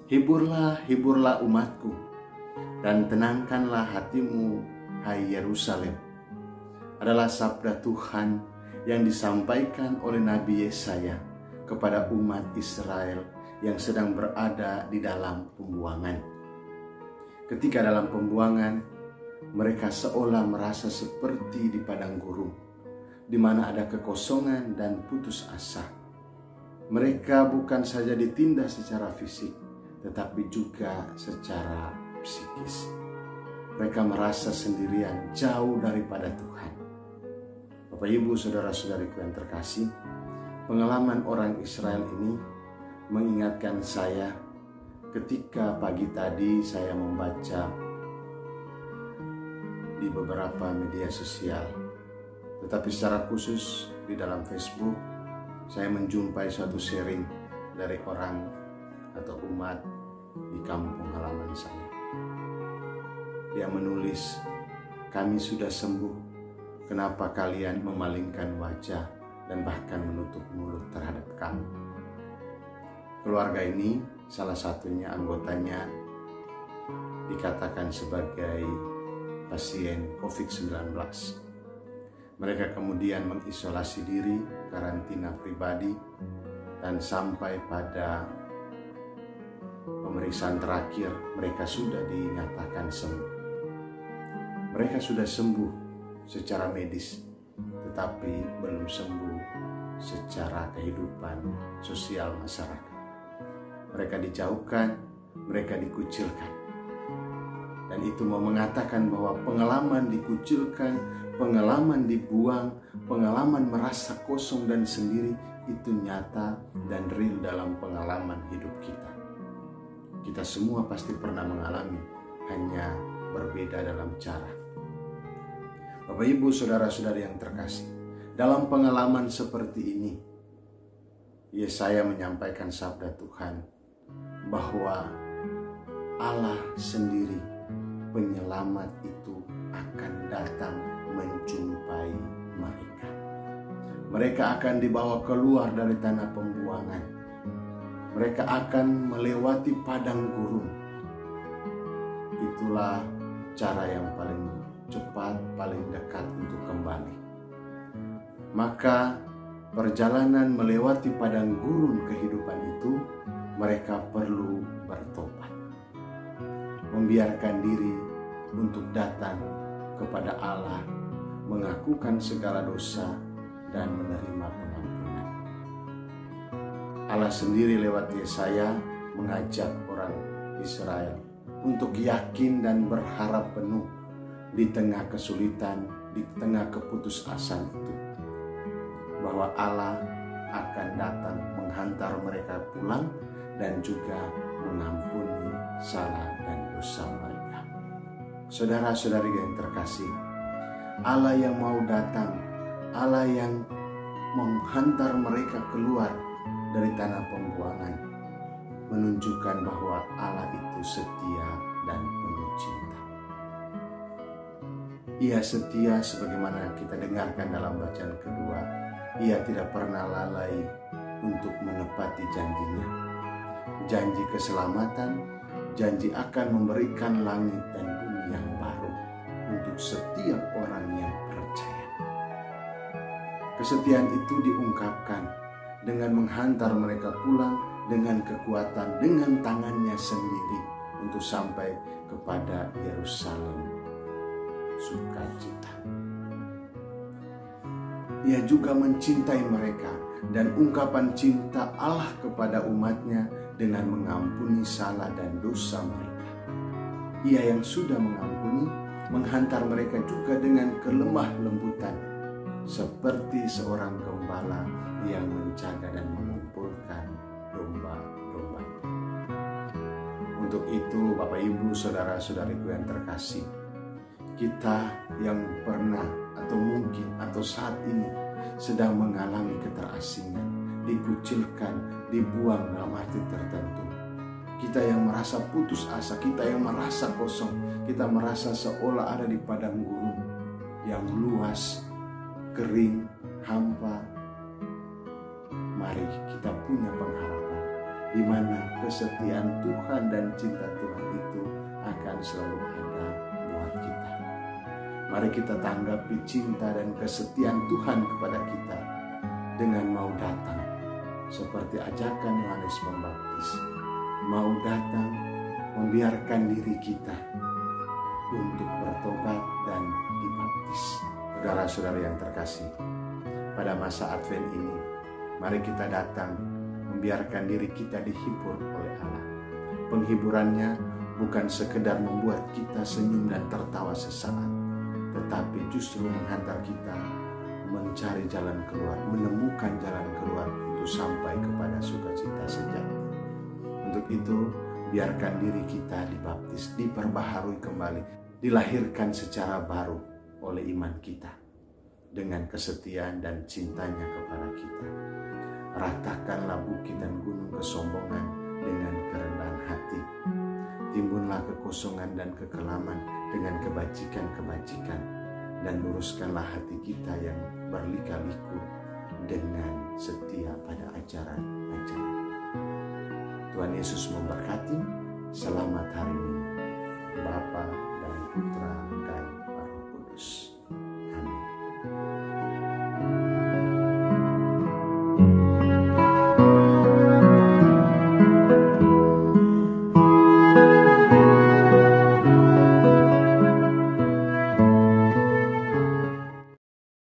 Hiburlah, hiburlah umatku, dan tenangkanlah hatimu, hai Yerusalem. Adalah sabda Tuhan yang disampaikan oleh Nabi Yesaya kepada umat Israel yang sedang berada di dalam pembuangan. Ketika dalam pembuangan, mereka seolah merasa seperti di padang gurun, di mana ada kekosongan dan putus asa. Mereka bukan saja ditindas secara fisik, tetapi juga secara psikis. Mereka merasa sendirian, jauh daripada Tuhan. Bapak, Ibu, saudara-saudariku yang terkasih, pengalaman orang Israel ini mengingatkan saya ketika pagi tadi saya membaca di beberapa media sosial, tetapi secara khusus di dalam Facebook, saya menjumpai suatu sharing dari orang atau umat di kampung halaman saya. Dia menulis, "Kami sudah sembuh, kenapa kalian memalingkan wajah dan bahkan menutup mulut terhadap kami?" Keluarga ini, salah satunya anggotanya dikatakan sebagai pasien COVID-19. Mereka kemudian mengisolasi diri, karantina pribadi, dan sampai pada pemeriksaan terakhir mereka sudah dinyatakan sembuh. Mereka sudah sembuh secara medis, tetapi belum sembuh secara kehidupan sosial masyarakat. Mereka dijauhkan, mereka dikucilkan. Dan itu mau mengatakan bahwa pengalaman dikucilkan, pengalaman dibuang, pengalaman merasa kosong dan sendiri itu nyata dan real dalam pengalaman hidup kita. Kita semua pasti pernah mengalami, hanya berbeda dalam cara. Bapak, Ibu, saudara-saudari yang terkasih, dalam pengalaman seperti ini, Yesaya menyampaikan sabda Tuhan bahwa Allah sendiri, penyelamat itu akan datang menjumpai mereka. Mereka akan dibawa keluar dari tanah pembuangan. Mereka akan melewati padang gurun. Itulah cara yang paling cepat, paling dekat untuk kembali. Maka perjalanan melewati padang gurun kehidupan itu, mereka perlu bertobat, membiarkan diri untuk datang kepada Allah, mengakukan segala dosa dan menerima pengampunan. Allah sendiri lewat Yesaya mengajak orang Israel untuk yakin dan berharap penuh di tengah kesulitan, di tengah keputusasaan itu, bahwa Allah akan datang menghantar mereka pulang dan juga mengampuni salah dan dosa mereka. Saudara-saudari yang terkasih, Allah yang mau datang, Allah yang menghantar mereka keluar dari tanah pembuangan, menunjukkan bahwa Allah itu setia dan penuh cinta. Ia setia sebagaimana kita dengarkan dalam bacaan kedua. Ia tidak pernah lalai untuk menepati janjinya. Janji keselamatan, janji akan memberikan langit dan bumi yang baru untuk setiap orang yang percaya. Kesetiaan itu diungkapkan dengan menghantar mereka pulang dengan kekuatan, dengan tangannya sendiri untuk sampai kepada Yerusalem sukacita. Ia juga mencintai mereka, dan ungkapan cinta Allah kepada umatnya dengan mengampuni salah dan dosa mereka. Ia yang sudah mengampuni, menghantar mereka juga dengan kelemah lembutan, seperti seorang gembala yang menjaga dan mengumpulkan domba-dombanya. Untuk itu, Bapak, Ibu, saudara-saudariku yang terkasih, kita yang pernah atau mungkin atau saat ini sedang mengalami keterasingan, dikucilkan, dibuang dalam arti tertentu. Kita yang merasa putus asa, kita yang merasa kosong, kita merasa seolah ada di padang gurun yang luas, kering, hampa. Mari kita punya pengharapan di mana kesetiaan Tuhan dan cinta Tuhan itu akan selalu ada buat kita. Mari kita tanggapi cinta dan kesetiaan Tuhan kepada kita dengan mau datang seperti ajakan Yohanes Pembaptis, mau datang membiarkan diri kita untuk bertobat dan dibaptis. Saudara-saudara yang terkasih, pada masa Advent ini, mari kita datang membiarkan diri kita dihibur oleh Allah. Penghiburannya bukan sekedar membuat kita senyum dan tertawa sesaat, tetapi justru menghantar kita mencari jalan keluar, menemukan jalan keluar untuk sampai kepada sukacita sejati. Untuk itu, biarkan diri kita dibaptis, diperbaharui kembali, dilahirkan secara baru oleh iman kita dengan kesetiaan dan cintanya kepada kita. Ratakanlah bukit dan gunung kesombongan dengan kerendahan hati. Timbunlah kekosongan dan kekelaman dengan kebajikan-kebajikan, dan luruskanlah hati kita yang berlika-liku dengan setia pada ajaran-ajaran. Tuhan Yesus memberkati. Selamat hari Minggu. Bapa dan Putra dan Roh Kudus.